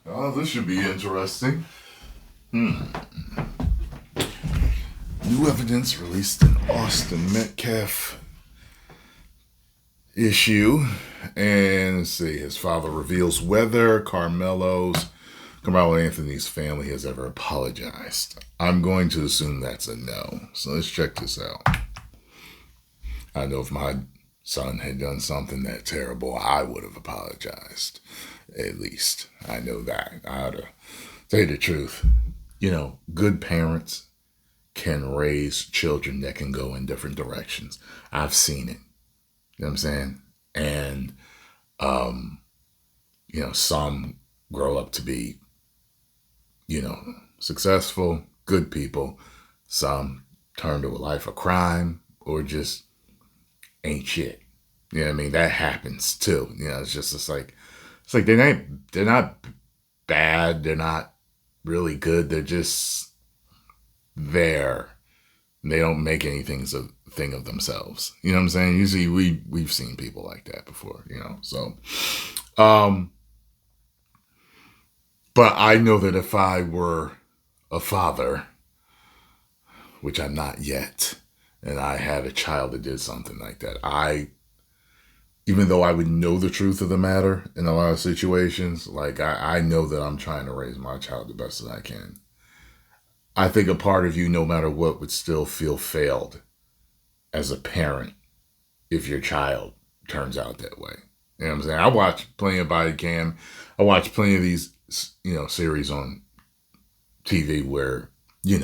Oh, this should be interesting. New evidence released in Austin Metcalf issue. And let's see, his father reveals whether Carmelo Anthony's family has ever apologized. I'm going to assume that's a no. So let's check this out. I know if my son had done something that terrible, I would have apologized. At least. I know that. I ought to tell you the truth. Good parents can raise children that can go in different directions. I've seen it. You know what I'm saying? And, some grow up to be, successful, good people. Some turn to a life of crime or just ain't shit. You know what I mean? That happens too. It's like they're not bad. They're not really good. They're just there. They don't make anything a thing of themselves. You know what I'm saying? Usually we've seen people like that before, So but I know that if I were a father, which I'm not yet, and I had a child that did something like that, even though I would know the truth of the matter in a lot of situations, like I know that I'm trying to raise my child the best that I can. I think a part of you, no matter what, would still feel failed as a parent if your child turns out that way. You know what I'm saying? I watch plenty of body cam. I watch plenty of these, series on TV where, it's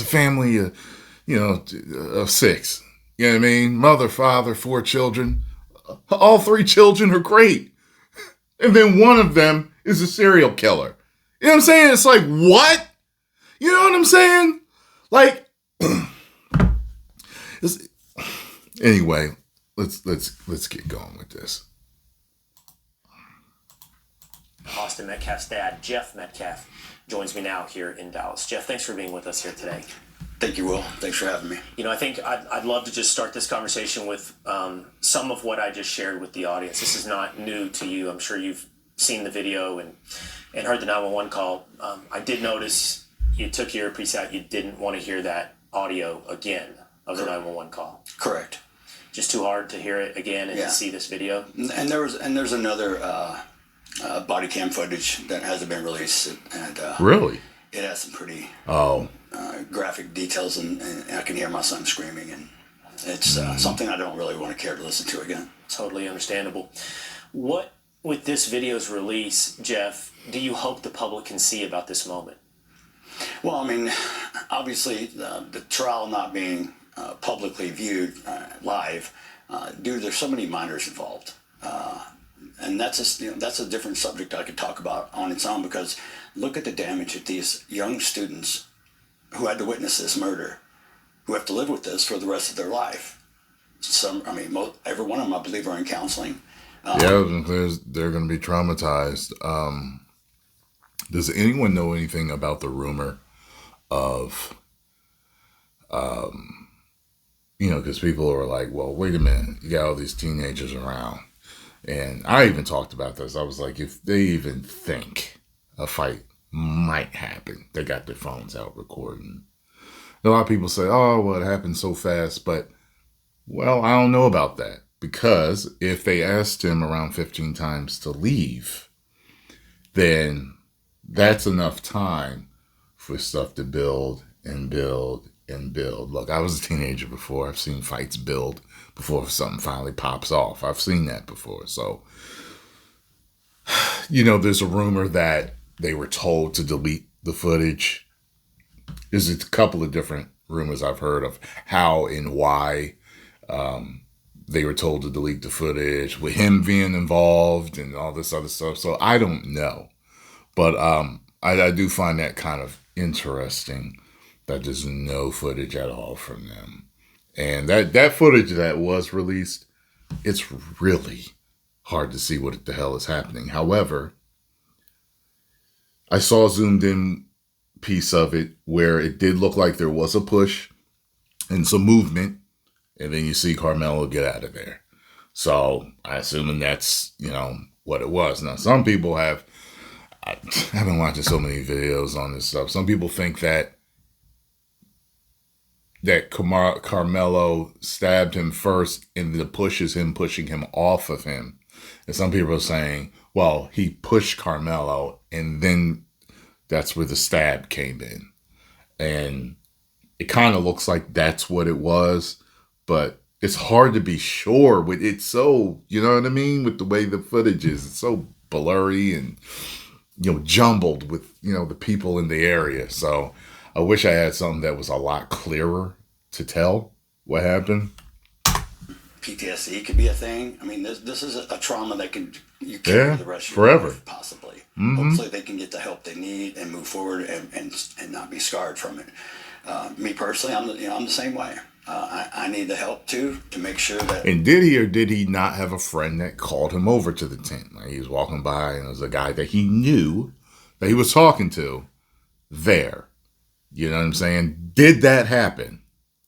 a family of six. You know what I mean? Mother, father, 4 children. All 3 children are great. And then one of them is a serial killer. You know what I'm saying? It's like, what? You know what I'm saying? Like, anyway, let's get going with this. Austin Metcalf's dad, Jeff Metcalf, joins me now here in Dallas. Jeff, thanks for being with us here today. Thank you, Will. Thanks for having me. I think I'd love to just start this conversation with some of what I just shared with the audience. This is not new to you. I'm sure you've seen the video and heard the 911 call. I did notice you took your earpiece out. You didn't want to hear that audio again of the 911 call. Correct. Just too hard to hear it again and to see this video. And there's another body cam footage that hasn't been released. And really? It has some pretty graphic details, and I can hear my son screaming, and it's something I don't really want to care to listen to again. Totally understandable. What, with this video's release, Jeff, do you hope the public can see about this moment? Well, I mean, obviously, the trial not being publicly viewed live, there's so many minors involved. And that's a different subject I could talk about on its own, because look at the damage that these young students who had to witness this murder, who have to live with this for the rest of their life. Every one of them, I believe, are in counseling. They're going to be traumatized. Does anyone know anything about the rumor of, because people are like, well, wait a minute, you got all these teenagers around. And I even talked about this. I was like, if they even think a fight might happen, they got their phones out recording. A lot of people say, oh, well, it happened so fast. But, well, I don't know about that. Because if they asked him around 15 times to leave, then that's enough time for stuff to build and build and build. Look, I was a teenager before. I've seen fights build before something finally pops off. I've seen that before. So, there's a rumor that they were told to delete the footage. There's a couple of different rumors I've heard of how and why they were told to delete the footage, with him being involved and all this other stuff. So I don't know. But I do find that kind of interesting that there's no footage at all from them. And that footage that was released, it's really hard to see what the hell is happening. However, I saw a zoomed in piece of it where it did look like there was a push and some movement, and then you see Karmelo get out of there. So I assuming that's, what it was. Now, some people I've been watching so many videos on this stuff. Some people think that Karmelo stabbed him first and the pushing him off of him. And some people are saying, well, he pushed Karmelo and then that's where the stab came in. And it kind of looks like that's what it was, but it's hard to be sure with it. So, you know what I mean? With the way the footage is, it's so blurry and, jumbled with, the people in the area. So I wish I had something that was a lot clearer to tell what happened. PTSD could be a thing. I mean, this is a trauma that you carry the rest of your forever. life, possibly. Hopefully they can get the help they need and move forward and not be scarred from it. Me personally, I'm the same way. I need the help too to make sure that. And did he or did he not have a friend that called him over to the tent? Like he was walking by and there was a guy that he knew that he was talking to there. You know what I'm saying? Did that happen?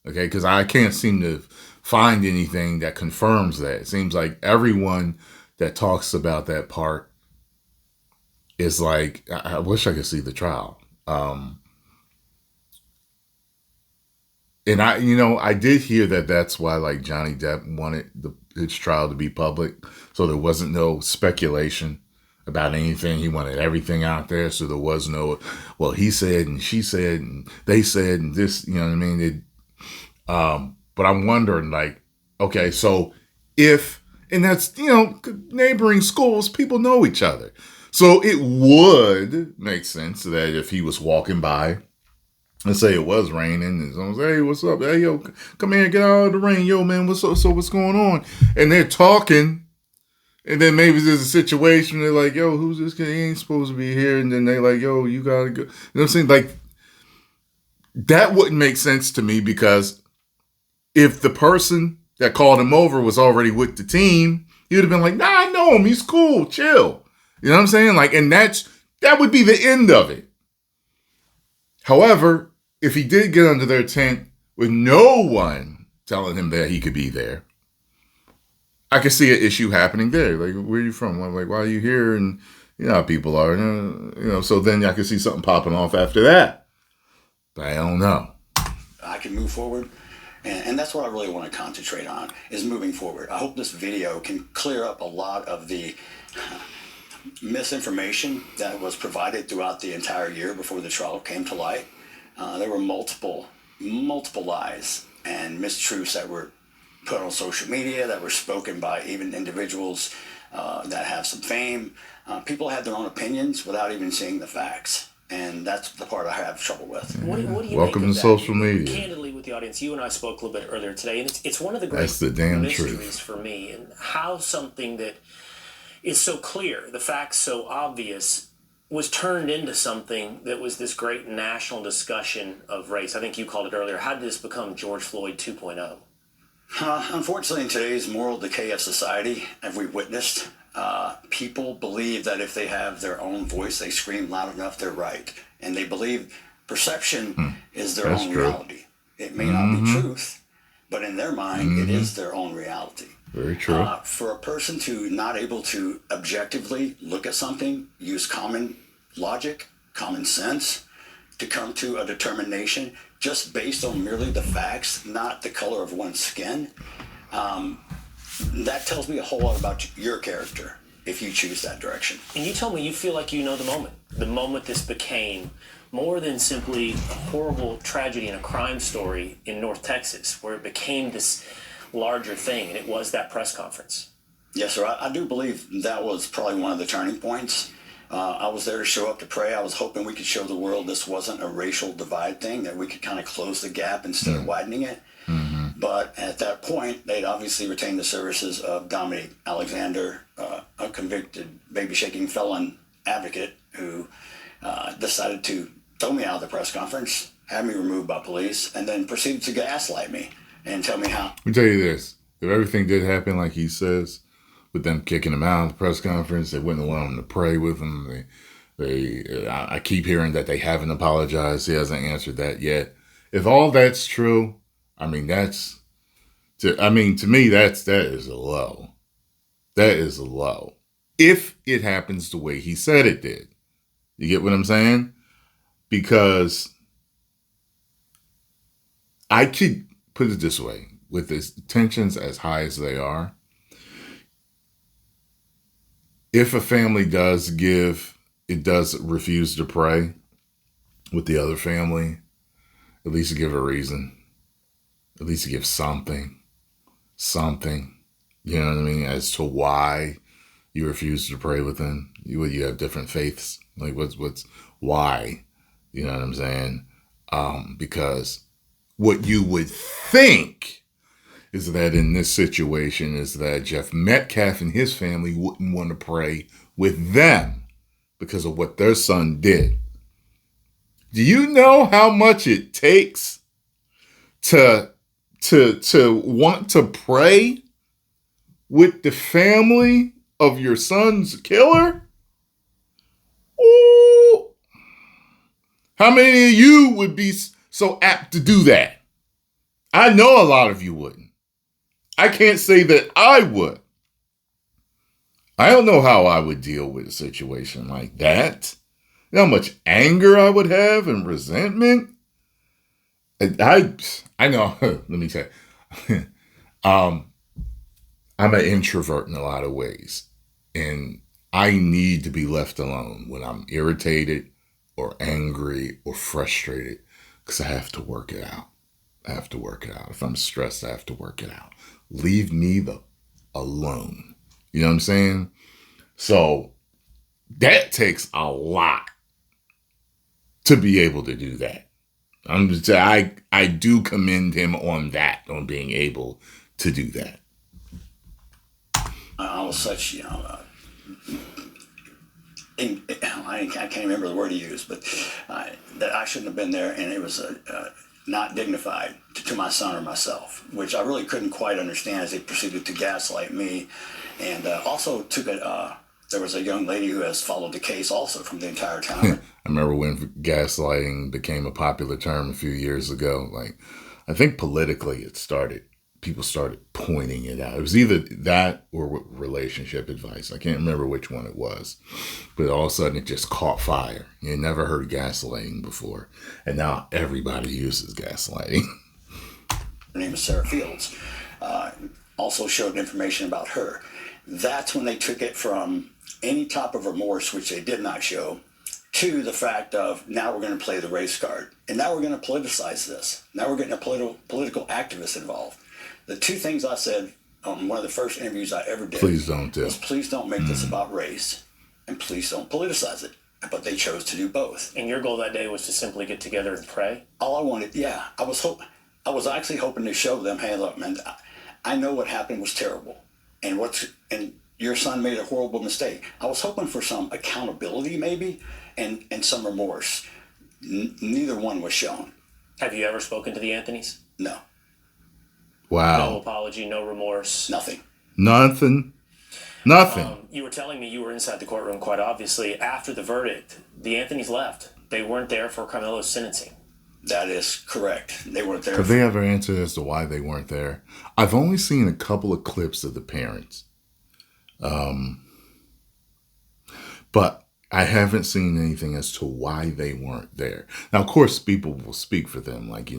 Okay, because I can't seem to find anything that confirms that. It seems like everyone that talks about that part is like, I wish I could see the trial. And I did hear that that's why like Johnny Depp wanted his trial to be public. So there wasn't no speculation about anything. He wanted everything out there. So there was no, well, he said and she said and they said and this, you know what I mean? But I'm wondering like, okay, so and that's, neighboring schools, people know each other. So it would make sense that if he was walking by, let's say it was raining, and someone say, hey, what's up? Hey, yo, come here, get out of the rain. Yo, man, what's up? So what's going on? And they're talking, and then maybe there's a situation, they're like, yo, who's this guy? He ain't supposed to be here. And then they're like, yo, you gotta go. You know what I'm saying? Like, that wouldn't make sense to me because if the person that called him over was already with the team, he would have been like, nah, I know him. He's cool. Chill. You know what I'm saying? Like, and that would be the end of it. However, if he did get under their tent with no one telling him that he could be there, I could see an issue happening there. Like, where are you from? I'm like, why are you here? And you know how people are, so then I could see something popping off after that. But I don't know. I can move forward. And that's what I really want to concentrate on, is moving forward. I hope this video can clear up a lot of the misinformation that was provided throughout the entire year before the trial came to light. There were multiple lies and mistruths that were put on social media, that were spoken by even individuals that have some fame. People had their own opinions without even seeing the facts. And that's the part I have trouble with. What do you Welcome make of to that? social media. Candidly, with the audience, you and I spoke a little bit earlier today, and it's one of the great That's the damn mysteries truth. for me, and how something that is so clear, the facts so obvious, was turned into something that was this great national discussion of race. I think you called it earlier. How did this become George Floyd 2.0? Unfortunately, in today's moral decay of society, as we've witnessed, people believe that if they have their own voice, they scream loud enough, they're right. And they believe perception is their own reality. It may not be truth, but in their mind, it is their own reality. Very true. For a person to not able to objectively look at something, use common logic, common sense, to come to a determination just based on merely the facts, not the color of one's skin, that tells me a whole lot about your character if you choose that direction. And you told me you feel like you know the moment this became more than simply a horrible tragedy and a crime story in North Texas, where it became this larger thing, and it was that press conference. Yes, sir. I do believe that was probably one of the turning points. I was there to show up to pray. I was hoping we could show the world this wasn't a racial divide thing, that we could kind of close the gap instead of widening it. But at that point, they'd obviously retained the services of Dominic Alexander, a convicted baby-shaking felon advocate who decided to throw me out of the press conference, have me removed by police, and then proceeded to gaslight me and tell me how. Let me tell you this. If everything did happen like he says, with them kicking him out of the press conference, they wouldn't allow him to pray with him. I keep hearing that they haven't apologized. He hasn't answered that yet. If all that's true, I mean, to me, that is low. That is low. If it happens the way he said it did. You get what I'm saying? Because I could put it this way, with the tensions as high as they are, if a family does refuse to pray with the other family, at least give a reason. At least give something. You know what I mean? As to why you refuse to pray with them. You have different faiths. Like what's why? You know what I'm saying? Because what you would think is that in this situation is that Jeff Metcalf and his family wouldn't want to pray with them because of what their son did. Do you know how much it takes to want to pray with the family of your son's killer? Ooh. How many of you would be so apt to do that? I know a lot of you wouldn't. I can't say that I would. I don't know how I would deal with a situation like that. You know how much anger I would have and resentment? I know, let me tell you. I'm an introvert in a lot of ways. And I need to be left alone when I'm irritated or angry or frustrated because I have to work it out. If I'm stressed, I have to work it out. Leave me alone. You know what I'm saying? So that takes a lot to be able to do that. I do commend him on that, on being able to do that. I was such, I can't remember the word he used, but that I shouldn't have been there, and it was not dignified to my son or myself, which I really couldn't quite understand as he proceeded to gaslight me, and also took it. There was a young lady who has followed the case also from the entire time. I remember when gaslighting became a popular term a few years ago. Like, I think politically it started. People started pointing it out. It was either that or relationship advice. I can't remember which one it was. But all of a sudden it just caught fire. You had never heard gaslighting before. And now everybody uses gaslighting. Her name is Sarah Fields. Also showed information about her. That's when they took it from any type of remorse, which they did not show, to the fact of now we're going to play the race card. And now we're going to politicize this. Now we're getting a political activist involved. The two things I said on one of the first interviews I ever did please don't make this about race, and please don't politicize it. But they chose to do both. And your goal that day was to simply get together and pray? All I wanted, yeah. I was actually hoping to show them, hey, look, man, I know what happened was terrible. And your son made a horrible mistake. I was hoping for some accountability maybe and some remorse. Neither one was shown. Have you ever spoken to the Anthonys? No. Wow. No apology, no remorse. Nothing. Nothing. You were telling me you were inside the courtroom, quite obviously. After the verdict, the Anthonys left. They weren't there for Karmelo's sentencing. That is correct. They weren't there. Have they ever answered as to why they weren't there? I've only seen a couple of clips of the parents. But I haven't seen anything as to why they weren't there. Now, of course, people will speak for them. Like,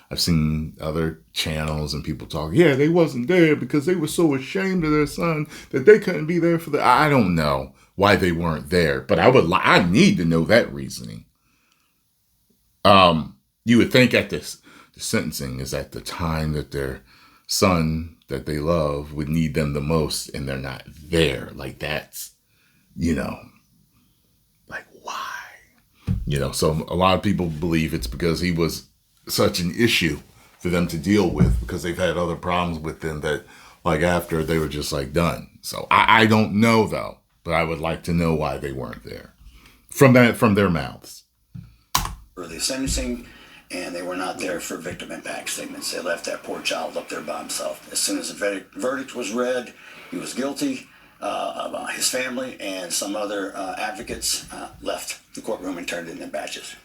I've seen other channels and people talk, yeah, they wasn't there because they were so ashamed of their son that they couldn't be there for I don't know why they weren't there, but I need to know that reasoning. You would think at the sentencing is at the time that their son that they love would need them the most, and they're not there. Like, that's, like, why? So a lot of people believe it's because he was such an issue for them to deal with because they've had other problems with them that, like, after they were just, like, done. So I don't know, though, but I would like to know why they weren't there from their mouths. For the sentencing, and they were not there for victim impact statements. They left that poor child up there by himself. As soon as the verdict was read, he was guilty. His family and some other advocates left the courtroom and turned in their badges.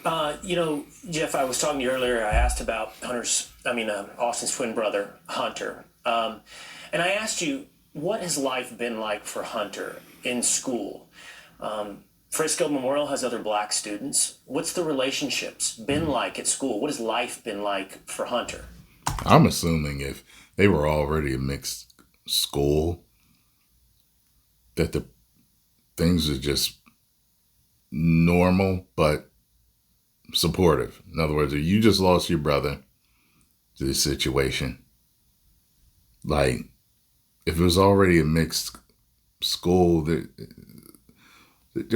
Jeff, I was talking to you earlier. I asked about Austin's twin brother, Hunter. And I asked you, what has life been like for Hunter in school? Frisco Memorial has other black students. What's the relationships been like at school? What has life been like for Hunter? I'm assuming if they were already a mixed school, that the things are just normal but supportive. In other words, if you just lost your brother to this situation, like if it was already a mixed school, there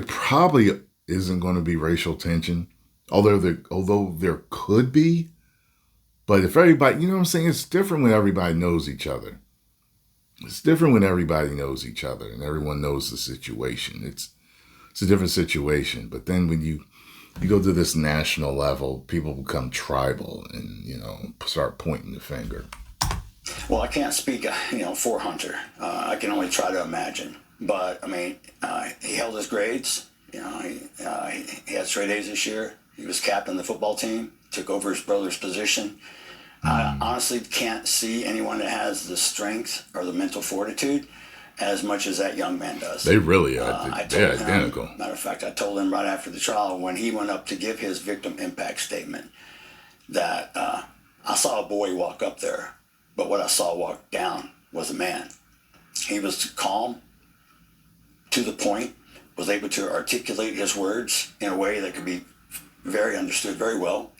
probably isn't going to be racial tension, although there could be. But if everybody, you know what I'm saying, it's different when everybody knows each other. It's different when everybody knows each other and everyone knows the situation. It's a different situation. But then when you go to this national level, people become tribal and, start pointing the finger. Well, I can't speak, for Hunter. I can only try to imagine. But, he held his grades. He had straight A's this year. He was captain of the football team, took over his brother's position. I honestly can't see anyone that has the strength or the mental fortitude as much as that young man does. They really are. They're identical. Matter of fact, I told him right after the trial when he went up to give his victim impact statement that I saw a boy walk up there, but what I saw walk down was a man. He was calm, to the point, was able to articulate his words in a way that could be very understood very well.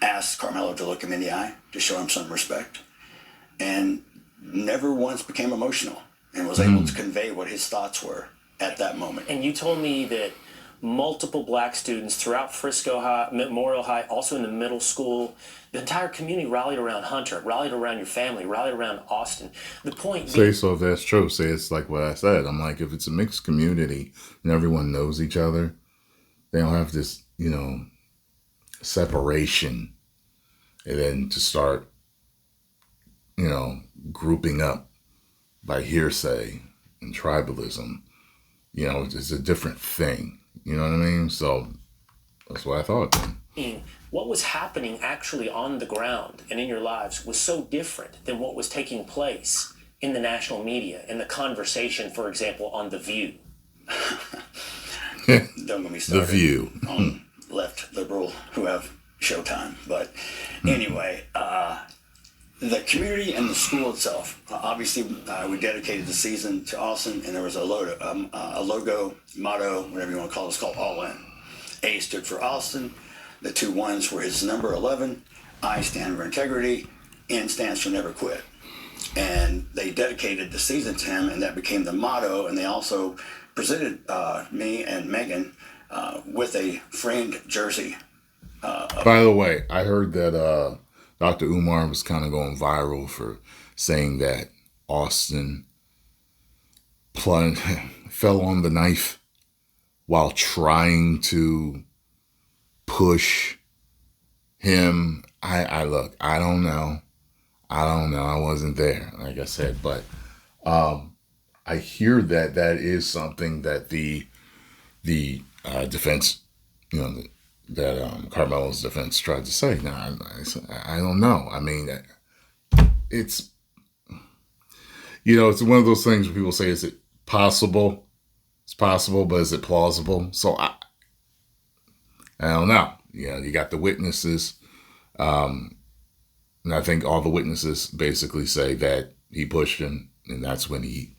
Asked Karmelo to look him in the eye to show him some respect, and never once became emotional and was able to convey what his thoughts were at that moment. And you told me that multiple black students throughout Frisco High, Memorial High, also in the middle school, the entire community rallied around Hunter, rallied around your family, rallied around Austin. The point being... So if that's true, say it's like what I said. I'm like, if it's a mixed community and everyone knows each other, they don't have this, separation, and then to start, grouping up by hearsay and tribalism, it's a different thing. You know what I mean? So that's what I thought then. What was happening actually on the ground and in your lives was so different than what was taking place in the national media, in the conversation, for example, on The View. Don't get me started. The View. On left liberal who have Showtime. But anyway, the community and the school itself, obviously we dedicated the season to Austin, and there was a logo, motto, whatever you want to call it, it's called All In. A stood for Austin. The two ones were his number 11. I stand for integrity. N stands for never quit. And they dedicated the season to him, and that became the motto. And they also presented me and Megan with a framed jersey. By the way, I heard that Dr. Umar was kind of going viral for saying that Austin fell on the knife while trying to push him. I look, I don't know. I wasn't there, like I said, but I hear that is something that the defense, that Karmelo's defense tried to say. Now, I don't know. I mean, it's, it's one of those things where people say, is it possible? It's possible, but is it plausible? So I don't know. You got the witnesses. And I think all the witnesses basically say that he pushed him, and that's when he,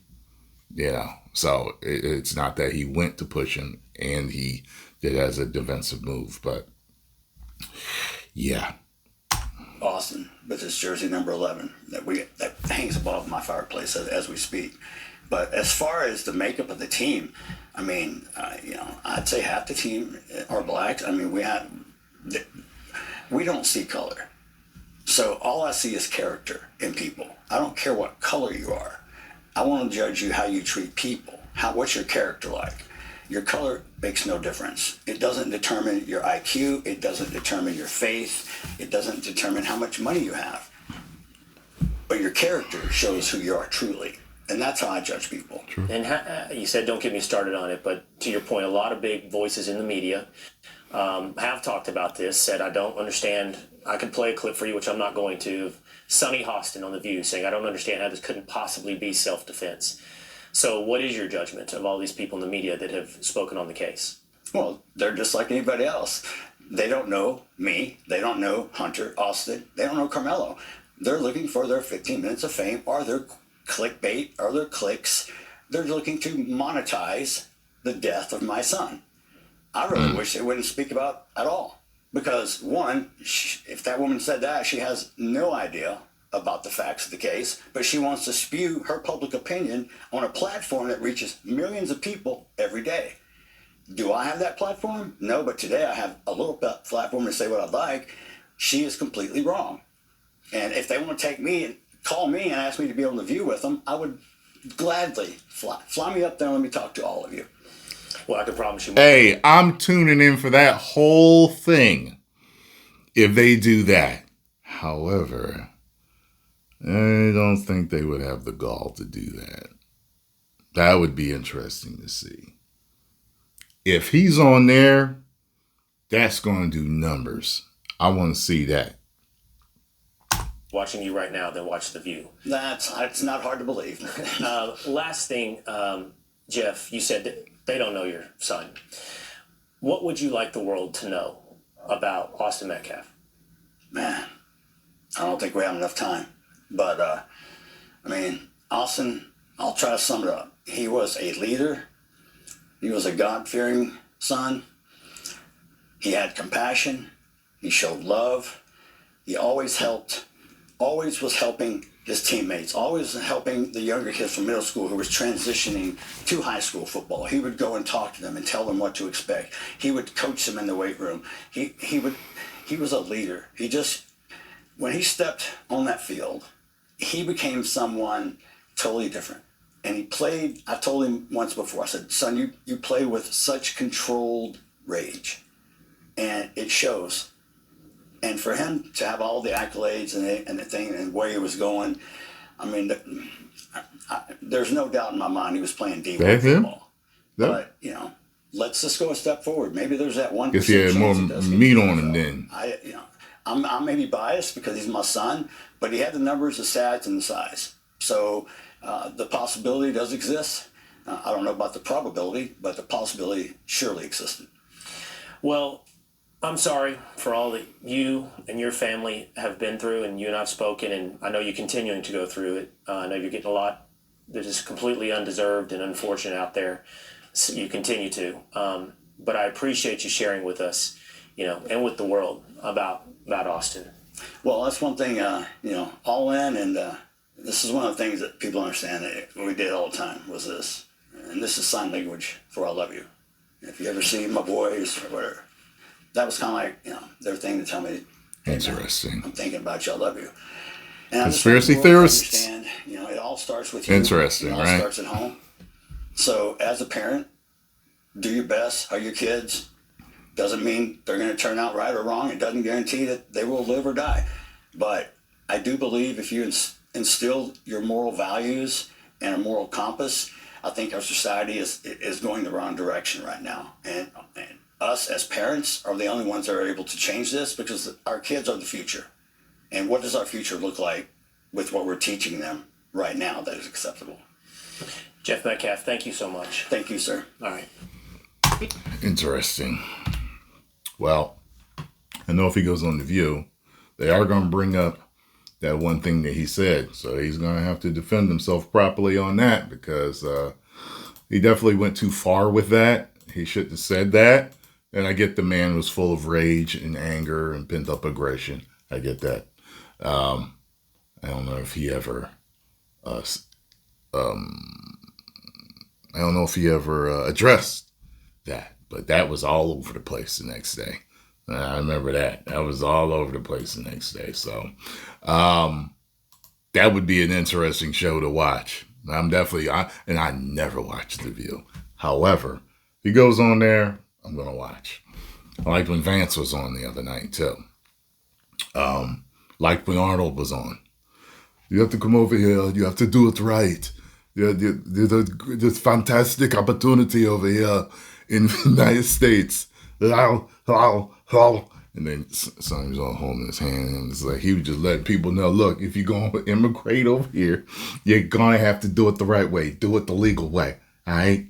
so it's not that he went to push him and he did as a defensive move, but yeah. Austin with his jersey number 11 that hangs above my fireplace as we speak. But as far as the makeup of the team, I mean, I'd say half the team are black. I mean, we don't see color. So all I see is character in people. I don't care what color you are. I want to judge you how you treat people. What's your character like? Your color makes no difference. It doesn't determine your IQ. It doesn't determine your faith. It doesn't determine how much money you have. But your character shows who you are truly. And that's how I judge people. True. And you said don't get me started on it, but to your point, a lot of big voices in the media have talked about this, said I don't understand. I could play a clip for you, which I'm not going to, Sonny Hostin on The View saying, I don't understand how this couldn't possibly be self-defense. So what is your judgment of all these people in the media that have spoken on the case? Well, they're just like anybody else. They don't know me. They don't know Hunter, Austin. They don't know Karmelo. They're looking for their 15 minutes of fame or their clickbait or their clicks. They're looking to monetize the death of my son. I really wish they wouldn't speak about at all. Because, one, if that woman said that, she has no idea about the facts of the case, but she wants to spew her public opinion on a platform that reaches millions of people every day. Do I have that platform? No, but today I have a little platform to say what I'd like. She is completely wrong. And if they want to take me and call me and ask me to be on The View with them, I would gladly fly me up there and let me talk to all of you. Well, I can promise you. Hey, I'm tuning in for that whole thing if they do that. However, I don't think they would have the gall to do that. That would be interesting to see. If he's on there, that's going to do numbers. I want to see that. Watching you right now, then watch The View. It's not hard to believe. Last thing, Jeff, you said that they don't know your son. What would you like the world to know about Austin Metcalf? Man, I don't think we have enough time. But, Austin, I'll try to sum it up. He was a leader. He was a God-fearing son. He had compassion. He showed love. He always helped. Always was helping his teammates, always helping the younger kids from middle school who was transitioning to high school football. He would go and talk to them and tell them what to expect. He would coach them in the weight room. He was a leader. When he stepped on that field, he became someone totally different. And he played, I told him once before, I said, son, you play with such controlled rage. And it shows. And for him to have all the accolades and the thing and where he was going, there's no doubt in my mind he was playing D1 football. Yep. But, let's just go a step forward. Maybe there's that 1% if he had more meat on him then. I may be biased because he's my son, but he had the numbers, the stats, and the size. So the possibility does exist. I don't know about the probability, but the possibility surely existed. Well, I'm sorry for all that you and your family have been through, and you and I've spoken, and I know you're continuing to go through it. I know you're getting a lot that is completely undeserved and unfortunate out there. So you continue to. But I appreciate you sharing with us, and with the world about Austin. Well, that's one thing, all in, and this is one of the things that people understand that we did all the time was this. And this is sign language for I love you. If you ever see my boys or whatever. That was kind of like, their thing to tell me. Hey, interesting. Man, I'm thinking about you. I love you. And conspiracy theorists. Understand, it all starts with you. Interesting, right? It all starts at home. So as a parent, do your best. Are your kids? Doesn't mean they're going to turn out right or wrong. It doesn't guarantee that they will live or die. But I do believe if you instill your moral values and a moral compass, I think our society is going the wrong direction right now. And us as parents are the only ones that are able to change this because our kids are the future. And what does our future look like with what we're teaching them right now that is acceptable? Jeff Metcalf, thank you so much. Thank you, sir. All right. Interesting. Well, I know if he goes on The View, they are going to bring up that one thing that he said. So he's going to have to defend himself properly on that because he definitely went too far with that. He shouldn't have said that. And I get the man was full of rage and anger and pent up aggression. I get that. I don't know if he ever, addressed that, but that was all over the place the next day. I remember that. That was all over the place the next day. So, that would be an interesting show to watch. I'm definitely, I never watched The View. However, he goes on there, I'm going to watch. I liked when Vance was on the other night, too. Liked when Arnold was on. You have to come over here. You have to do it right. There's this fantastic opportunity over here in the United States. And then son was all holding his hand, and it's like he was just letting people know, look, if you're going to immigrate over here, you're going to have to do it the right way. Do it the legal way, all right?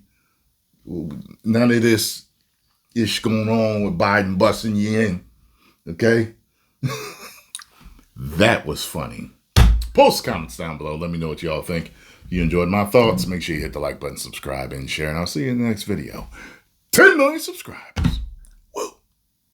None of this ish going on with Biden busting you in, okay? That was funny. Post comments down below. Let me know what y'all think. If you enjoyed my thoughts, make sure you hit the like button, subscribe, and share, and I'll see you in the next video. 10 million subscribers.